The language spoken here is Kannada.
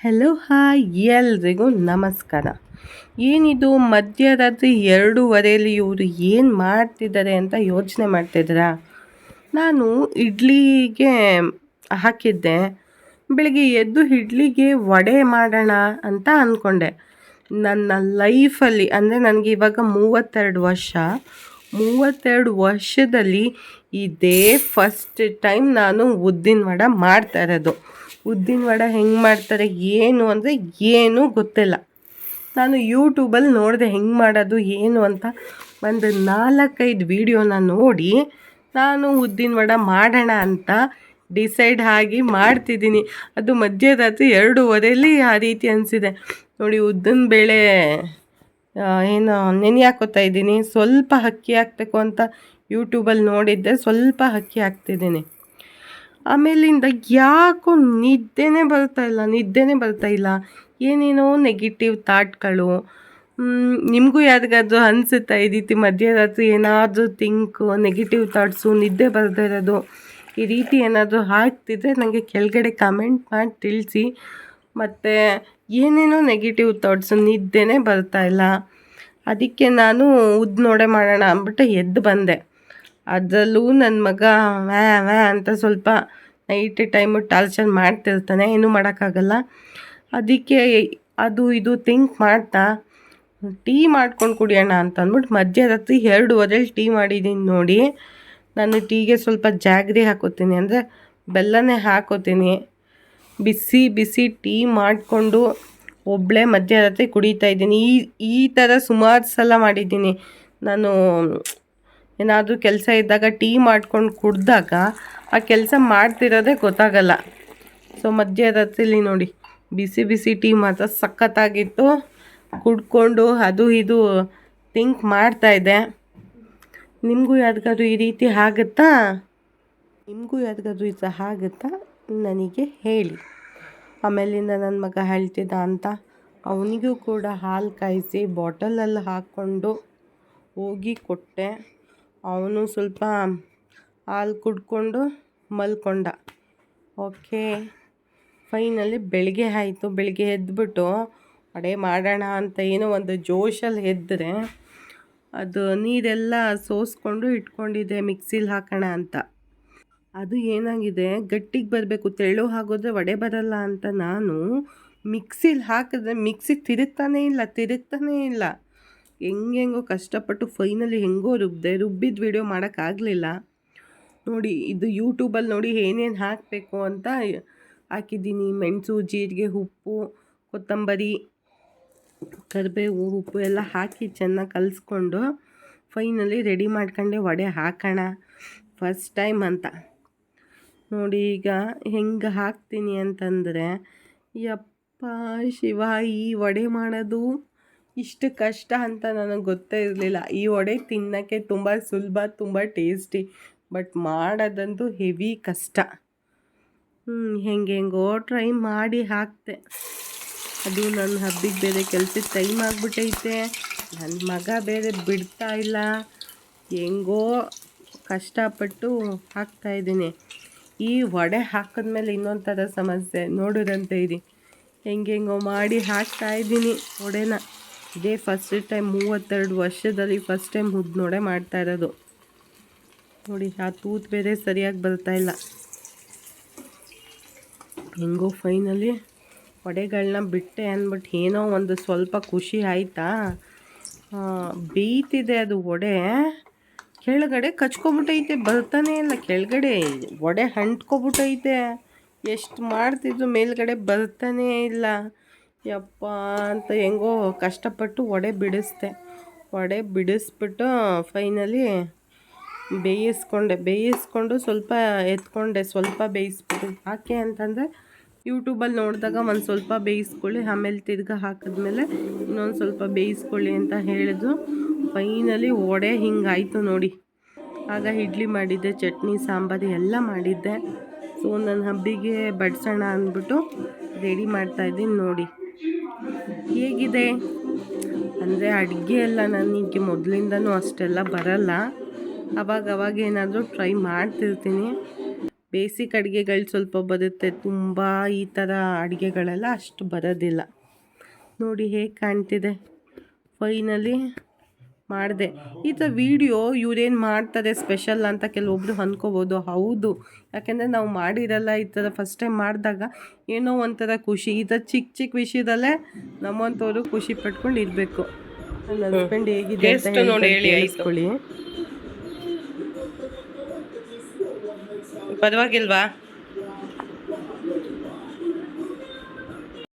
ಹೆಲೋ ಹಾಯ್ ಎಲ್ರಿಗೂ ನಮಸ್ಕಾರ. ಏನಿದು ಮಧ್ಯರಾತ್ರಿ 2:15 ಇವರು ಏನು ಮಾಡ್ತಿದ್ದಾರೆ ಅಂತ ಯೋಚನೆ ಮಾಡ್ತಿದ್ದೀರಾ? ನಾನು ಇಡ್ಲಿಗೆ ಹಾಕಿದ್ದೆ. ಬೆಳಗ್ಗೆ ಎದ್ದು ಇಡ್ಲಿಗೆ ವಡೆ ಮಾಡೋಣ ಅಂತ ಅಂದ್ಕೊಂಡೆ. ನನ್ನ ಲೈಫಲ್ಲಿ ಅಂದರೆ ನನಗೆ ಇವಾಗ 32 ವರ್ಷ. 32 ವರ್ಷದಲ್ಲಿ ಇದೇ ಫಸ್ಟ್ ಟೈಮ್ ನಾನು ಉದ್ದಿನ ವಡೆ ಮಾಡ್ತಾ ಇರೋದು. ಉದ್ದಿನ ವಡೆ ಹೆಂಗೆ ಮಾಡ್ತಾರೆ ಏನು ಅಂದರೆ ಏನೂ ಗೊತ್ತಿಲ್ಲ. ನಾನು ಯೂಟ್ಯೂಬಲ್ಲಿ ನೋಡಿದೆ ಹೆಂಗೆ ಮಾಡೋದು ಏನು ಅಂತ. ಒಂದು 4-5 ವೀಡಿಯೋನ ನೋಡಿ ನಾನು ಉದ್ದಿನ ವಡೆ ಮಾಡೋಣ ಅಂತ ಡಿಸೈಡ್ ಆಗಿ ಮಾಡ್ತಿದ್ದೀನಿ. ಅದು ಮಧ್ಯರಾತ್ರಿ 2:15 ಆ ರೀತಿ ಅನಿಸಿದೆ ನೋಡಿ. ಉದ್ದಿನ ಬೇಳೆ ಏನು ನೆನೆ ಹಾಕೋತಾ ಇದ್ದೀನಿ. ಸ್ವಲ್ಪ ಅಕ್ಕಿ ಹಾಕಬೇಕು ಅಂತ ಯೂಟ್ಯೂಬಲ್ಲಿ ನೋಡಿದ್ದೆ. ಸ್ವಲ್ಪ ಅಕ್ಕಿ ಹಾಕ್ತಿದ್ದೀನಿ. ಆಮೇಲಿಂದ ಯಾಕೋ ನಿದ್ದೆನೇ ಬರ್ತಾ ಇಲ್ಲ. ಏನೇನೋ ನೆಗೆಟಿವ್ ಥಾಟ್ಗಳು. ನಿಮಗೂ ಯಾರಿಗಾದ್ರೂ ಅನಿಸುತ್ತಾ ಈ ರೀತಿ ಮಧ್ಯರಾತ್ರಿ ಏನಾದರೂ ನೆಗೆಟಿವ್ ಥಾಟ್ಸು, ನಿದ್ದೆ ಬರ್ತಾ ಇರೋದು, ಈ ರೀತಿ ಏನಾದರೂ ಆಗ್ತಿದ್ರೆ ನನಗೆ ಕೆಳಗಡೆ ಕಮೆಂಟ್ ಮಾಡಿ ತಿಳಿಸಿ. ಮತ್ತು ಏನೇನೋ ನೆಗೆಟಿವ್ ಥಾಟ್ಸು, ನಿದ್ದೆನೇ ಬರ್ತಾಯಿಲ್ಲ. ಅದಕ್ಕೆ ನಾನು ವಡೆ ಮಾಡೋಣ ಅಂದ್ಬಿಟ್ಟು ಎದ್ದು ಬಂದೆ. ಅದರಲ್ಲೂ ನನ್ನ ಮಗ ವ್ಯಾ ಅಂತ ಸ್ವಲ್ಪ ನೈಟ್ ಟೈಮು ಟಾರ್ಚರ್ ಮಾಡ್ತಿರ್ತಾನೆ, ಏನೂ ಮಾಡೋಕ್ಕಾಗಲ್ಲ. ಅದಕ್ಕೆ ಅದು ಇದು ಮಾಡ್ತಾ ಟೀ ಮಾಡ್ಕೊಂಡು ಕುಡಿಯೋಣ ಅಂತ ಅಂದ್ಬಿಟ್ಟು ಮಧ್ಯರಾತ್ರಿ 2:15 ಟೀ ಮಾಡಿದ್ದೀನಿ ನೋಡಿ. ನಾನು ಟೀಗೆ ಸ್ವಲ್ಪ ಜಾಗ್ರಿ ಹಾಕೋತೀನಿ, ಅಂದರೆ ಬೆಲ್ಲನೇ ಹಾಕೋತೀನಿ. ಬಿಸಿ ಟೀ ಮಾಡಿಕೊಂಡು ಒಬ್ಬಳೇ ಮಧ್ಯರಾತ್ರಿ ಕುಡಿತಾಯಿದ್ದೀನಿ. ಈ ಥರ ಸುಮಾರು ಸಲ ಮಾಡಿದ್ದೀನಿ. ನಾನು ಏನಾದರೂ ಕೆಲಸ ಇದ್ದಾಗ ಟೀ ಮಾಡ್ಕೊಂಡು ಕುಡಿದಾಗ ಆ ಕೆಲಸ ಮಾಡ್ತಿರೋದೇ ಗೊತ್ತಾಗಲ್ಲ. ಸೊ ಮಧ್ಯರಾತ್ರಿಲಿ ನೋಡಿ ಬಿಸಿ ಟೀ ಮಾತ್ರ ಸಖತ್ತಾಗಿತ್ತು. ಕುಡ್ಕೊಂಡು ಅದು ಇದು ಮಾಡ್ತಾಯಿದ್ದೆ. ನಿಮಗೂ ಯಾರಿಗಾದ್ರೂ ಈ ರೀತಿ ಆಗುತ್ತಾ? ನನಗೆ ಹೇಳಿ. ಆಮೇಲಿಂದ ನನ್ನ ಮಗ ಹೇಳ್ತಿದ್ದ ಅಂತ ಅವನಿಗೂ ಕೂಡ ಹಾಲು ಕಾಯಿಸಿ ಬಾಟಲಲ್ಲಿ ಹಾಕ್ಕೊಂಡು ಹೋಗಿ ಕೊಟ್ಟೆ. ಅವನು ಸ್ವಲ್ಪ ಹಾಲು ಕುಡ್ಕೊಂಡು ಮಲ್ಕೊಂಡ. ಓಕೆ, ಫೈನಲಿ ಬೆಳಗ್ಗೆ ಆಯಿತು. ಬೆಳಗ್ಗೆ ಎದ್ಬಿಟ್ಟು ವಡೆ ಮಾಡೋಣ ಅಂತ ಏನೋ ಒಂದು ಜೋಶಲ್ಲಿ ಎದ್ದರೆ ಅದು ನೀರೆಲ್ಲ ಸೋಸ್ಕೊಂಡು ಇಟ್ಕೊಂಡಿದ್ದೆ ಮಿಕ್ಸಿಲಿ ಹಾಕೋಣ ಅಂತ. ಅದು ಏನಾಗಿದೆ, ಗಟ್ಟಿಗೆ ಬರಬೇಕು, ತೆಳು ಆಗೋದ್ರೆ ವಡೆ ಬರಲ್ಲ ಅಂತ ನಾನು ಮಿಕ್ಸಿಲಿ ಹಾಕಿದ್ರೆ ಮಿಕ್ಸಿ ತಿರುಗ್ತಾನೇ ಇಲ್ಲ. ಹೆಂಗೆಂಗೋ ಕಷ್ಟಪಟ್ಟು ಫೈನಲಿ ಹೆಂಗೋ ರುಬ್ಬಿದ ವಿಡಿಯೋ ಮಾಡೋಕ್ಕಾಗಲಿಲ್ಲ ನೋಡಿ. ಇದು ಯೂಟ್ಯೂಬಲ್ಲಿ ನೋಡಿ ಏನೇನು ಹಾಕಬೇಕು ಅಂತ ಹಾಕಿದ್ದೀನಿ. ಮೆಣಸು, ಜೀರಿಗೆ, ಉಪ್ಪು, ಕೊತ್ತಂಬರಿ, ಕರಿಬೇವು, ಉಪ್ಪು ಎಲ್ಲ ಹಾಕಿ ಚೆನ್ನಾಗಿ ಕಲಿಸ್ಕೊಂಡು ಫೈನಲಿ ರೆಡಿ ಮಾಡ್ಕೊಂಡೆ ವಡೆ ಹಾಕೋಣ ಫಸ್ಟ್ ಟೈಮ್ ಅಂತ ನೋಡಿ. ಈಗ ಹೆಂಗೆ ಹಾಕ್ತೀನಿ ಅಂತಂದರೆ, ಯಪ್ಪ ಶಿವ, ಈ ವಡೆ ಮಾಡೋದು ಇಷ್ಟು ಕಷ್ಟ ಅಂತ ನನಗೆ ಗೊತ್ತೇ ಇರಲಿಲ್ಲ. ಈ ವಡೆ ತಿನ್ನೋಕ್ಕೆ ತುಂಬ ಸುಲಭ, ತುಂಬ ಟೇಸ್ಟಿ, ಬಟ್ ಮಾಡೋದಂತೂ ಹೆವಿ ಕಷ್ಟ. ಹೆಂಗೆಂಗೋ ಟ್ರೈ ಮಾಡಿ ಹಾಕ್ತೆ. ಅದು ನನ್ನ ಹಬ್ಬಿಗೆ ಬೇರೆ ಕೆಲ್ಸಕ್ಕೆ ಟೈಮ್ ಆಗಿಬಿಟ್ಟೈತೆ. ನನ್ನ ಮಗ ಬೇರೆ ಬಿಡ್ತಾ ಇಲ್ಲ. ಹೆಂಗೋ ಕಷ್ಟಪಟ್ಟು ಹಾಕ್ತಾಯಿದ್ದೀನಿ. ಈ ವಡೆ ಹಾಕಿದ್ಮೇಲೆ ಇನ್ನೊಂದು ಥರ ಸಮಸ್ಯೆ ನೋಡಿದಂತೆ ಇರಿ. ಹೆಂಗೆಂಗೋ ಮಾಡಿ ಹಾಕ್ತಾಯಿದ್ದೀನಿ ವಡೆನ. ಇದೇ ಫಸ್ಟ್ ಟೈಮ್ 32 ವರ್ಷದಲ್ಲಿ ಫಸ್ಟ್ ಟೈಮ್ ವಡೆ ಮಾಡ್ತಾ ಇರೋದು ನೋಡಿ. ಆ ತೂತು ಬೇರೆ ಸರಿಯಾಗಿ ಬರ್ತಾಯಿಲ್ಲ. ಹೆಂಗೋ ಫೈನಲಿ ವಡೆಗಳನ್ನ ಬಿಟ್ಟೆ ಅಂದ್ಬಿಟ್ಟು ಏನೋ ಒಂದು ಸ್ವಲ್ಪ ಖುಷಿ ಆಯಿತಾ. ಬೇಯ್ತಿದೆ ಅದು ವಡೆ, ಕೆಳಗಡೆ ಕಚ್ಕೊಬಿಟ್ಟೈತೆ, ಬರ್ತಾನೆ ಇಲ್ಲ. ಕೆಳಗಡೆ ವಡೆ ಅಂಟ್ಕೊಬಿಟ್ಟೈತೆ. ಎಷ್ಟು ಮಾಡ್ತಿದ್ರು ಮೇಲ್ಗಡೆ ಬರ್ತಾನೇ ಇಲ್ಲ. ಯಪ್ಪ ಅಂತ ಹೆಂಗೋ ಕಷ್ಟಪಟ್ಟು ವಡೆ ಬಿಡಿಸ್ಬಿಟ್ಟು ಫೈನಲಿ ಬೇಯಿಸ್ಕೊಂಡು ಸ್ವಲ್ಪ ಎತ್ಕೊಂಡೆ. ಸ್ವಲ್ಪ ಬೇಯಿಸ್ಬಿಟ್ಟು ಯಾಕೆ ಅಂತಂದರೆ ಯೂಟ್ಯೂಬಲ್ಲಿ ನೋಡಿದಾಗ ಒಂದು ಸ್ವಲ್ಪ ಬೇಯಿಸ್ಕೊಳ್ಳಿ, ಆಮೇಲೆ ತಿರ್ಗಿ ಹಾಕಿದ್ಮೇಲೆ ಇನ್ನೊಂದು ಸ್ವಲ್ಪ ಬೇಯಿಸ್ಕೊಳ್ಳಿ ಅಂತ ಹೇಳಿದ್ರು. ಫೈನಲಿ ವಡೆ ಹಿಂಗಾಯಿತು ನೋಡಿ. ಆಗ ಇಡ್ಲಿ ಮಾಡಿದ್ದೆ, ಚಟ್ನಿ, ಸಾಂಬಾರು ಎಲ್ಲ ಮಾಡಿದ್ದೆ. ಸೊ ನನ್ನ ಹಬ್ಬಿಗೆ ಬಡಿಸೋಣ ಅಂದ್ಬಿಟ್ಟು ರೆಡಿ ಮಾಡ್ತಾಯಿದ್ದೀನಿ ನೋಡಿ. ಹೇಗಿದೆ ಅಂದರೆ ಅಡುಗೆ ಎಲ್ಲ ನನಗೆ ಮೊದಲಿಂದನೂ ಅಷ್ಟೆಲ್ಲ ಬರಲ್ಲ. ಅವಾಗ ಏನಾದರೂ ಟ್ರೈ ಮಾಡ್ತಿರ್ತೀನಿ. ಬೇಸಿಕ್ ಅಡುಗೆಗಳು ಸ್ವಲ್ಪ ಬರುತ್ತೆ, ತುಂಬ ಈ ಥರ ಅಡುಗೆಗಳೆಲ್ಲ ಅಷ್ಟು ಬರೋದಿಲ್ಲ. ನೋಡಿ ಹೇಗೆ ಕಾಣ್ತಿದೆ. ಫೈನಲಿ ಮಾಡಿದೆ. ಈ ಥರ ವೀಡಿಯೋ ಇವ್ರೇನು ಮಾಡ್ತಾರೆ ಸ್ಪೆಷಲ್ ಅಂತ ಕೆಲವೊಬ್ರು ಅಂದ್ಕೋಬೋದು. ಹೌದು, ಯಾಕೆಂದರೆ ನಾವು ಮಾಡಿರಲ್ಲ. ಈ ಥರ ಫಸ್ಟ್ ಟೈಮ್ ಮಾಡಿದಾಗ ಏನೋ ಒಂಥರ ಖುಷಿ. ಈ ಥರ ಚಿಕ್ಕ ಚಿಕ್ಕ ವಿಷಯದಲ್ಲೇ ನಮ್ಮಂಥವ್ರು ಖುಷಿ ಪಟ್ಕೊಂಡು ಇರಬೇಕು. ನನ್ನ ಹಸ್ಬೆಂಡ್ ಹೇಗಿದೆ ಅಂತ ಕೇಳಿಸ್ಕೊಳ್ಳಿ. ಪರವಾಗಿಲ್ವಾ?